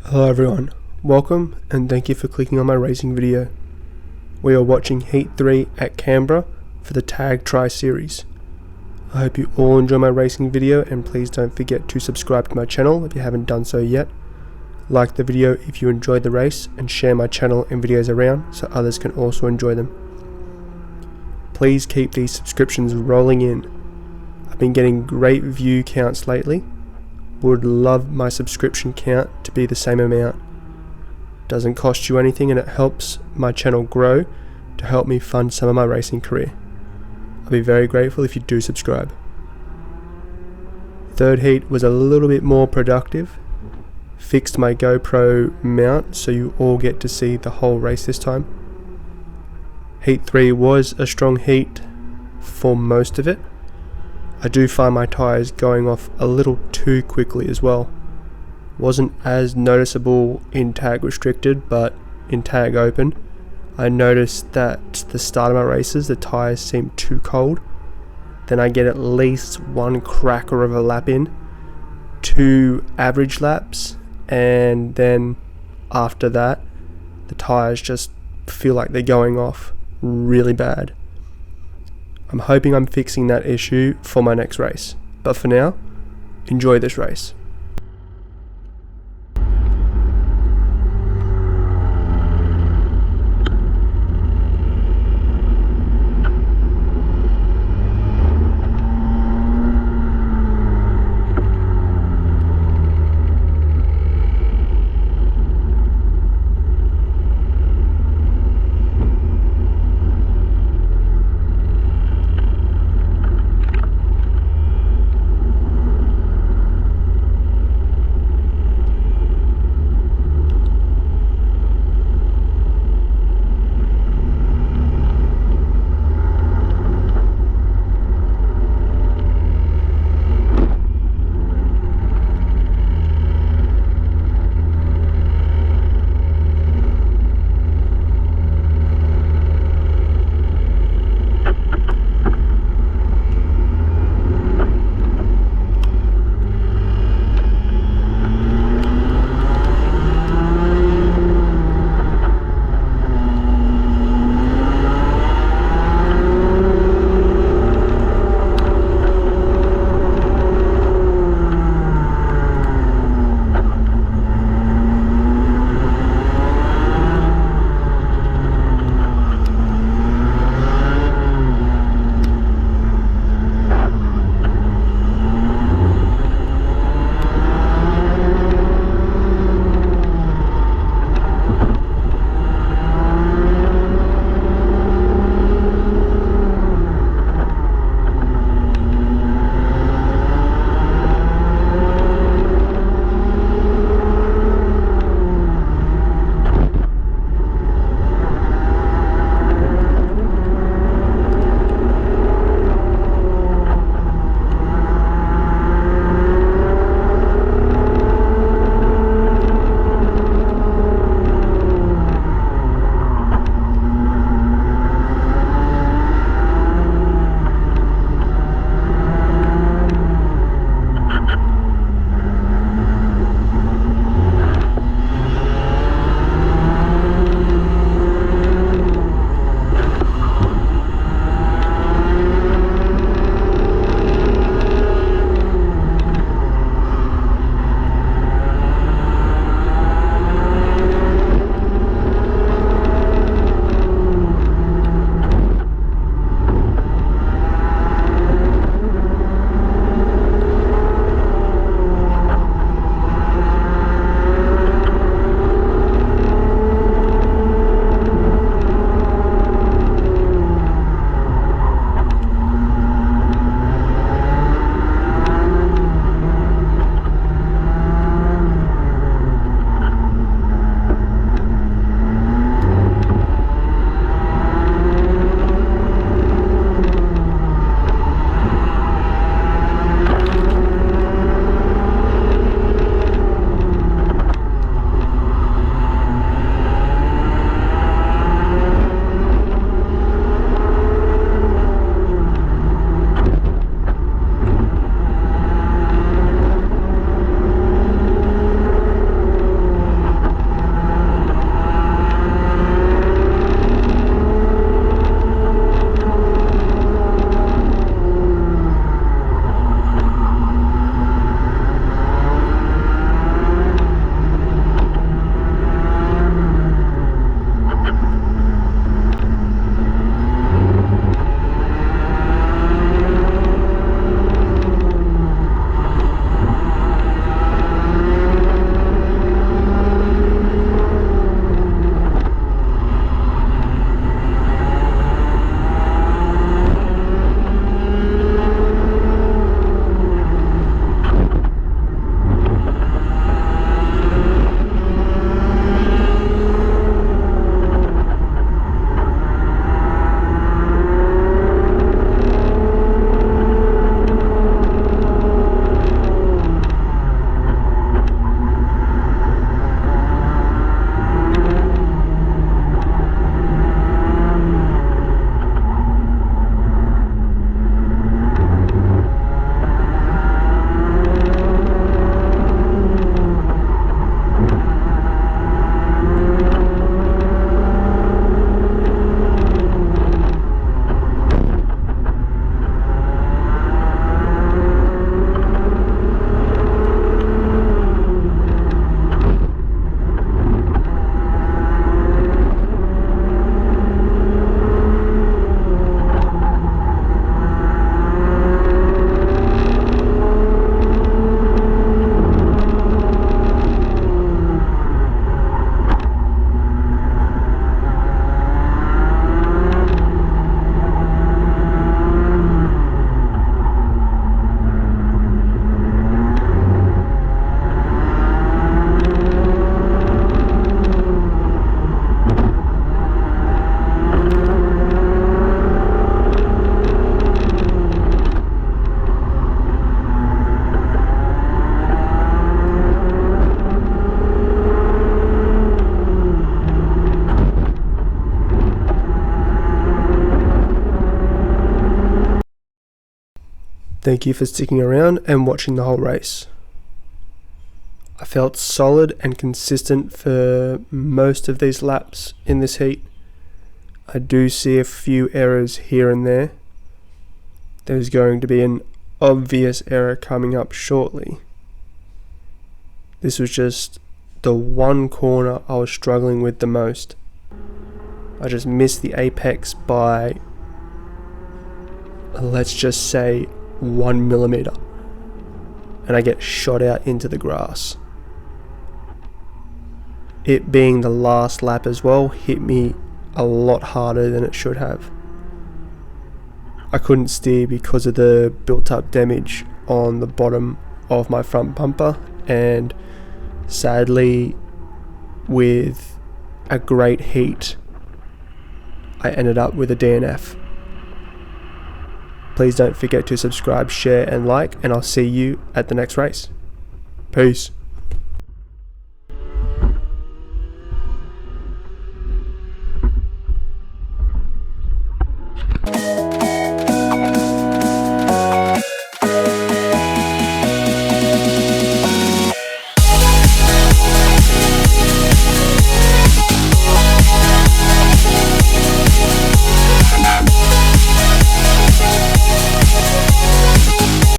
Hello everyone, welcome and thank you for clicking on my racing video. We are watching Heat 3 at Canberra for the Tag Try series. I hope you all enjoy my racing video and please don't forget to subscribe to my channel if you haven't done so yet. Like the video if you enjoyed the race and share my channel and videos around so others can also enjoy them. Please keep these subscriptions rolling in. I've been getting great view counts lately. Would love my subscription count to be the same amount. Doesn't cost you anything and it helps my channel grow to help me fund some of my racing career. I'll be very grateful if you do subscribe. Third heat was a little bit more productive. Fixed my GoPro mount so you all get to see the whole race this time. Heat 3 was a strong heat for most of it. I do find my tyres going off a little too quickly as well. Wasn't as noticeable in tag restricted, but in tag open, I noticed that at the start of my races the tyres seem too cold. Then I get at least one cracker of a lap in, 2 average laps, and then after that the tyres just feel like they're going off really bad. I'm hoping I'm fixing that issue for my next race, but for now, enjoy this race. Thank you for sticking around and watching the whole race. I felt solid and consistent for most of these laps in this heat. I do see a few errors here and there. There's going to be an obvious error coming up shortly. This was just the one corner I was struggling with the most. I just missed the apex by, let's just say, 1 millimeter, and I get shot out into the grass. It being the last lap as well hit me a lot harder than it should have. I couldn't steer because of the built up damage on the bottom of my front bumper, and sadly, with a great heat, I ended up with a DNF. Please don't forget to subscribe, share and like, and I'll see you at the next race. Peace.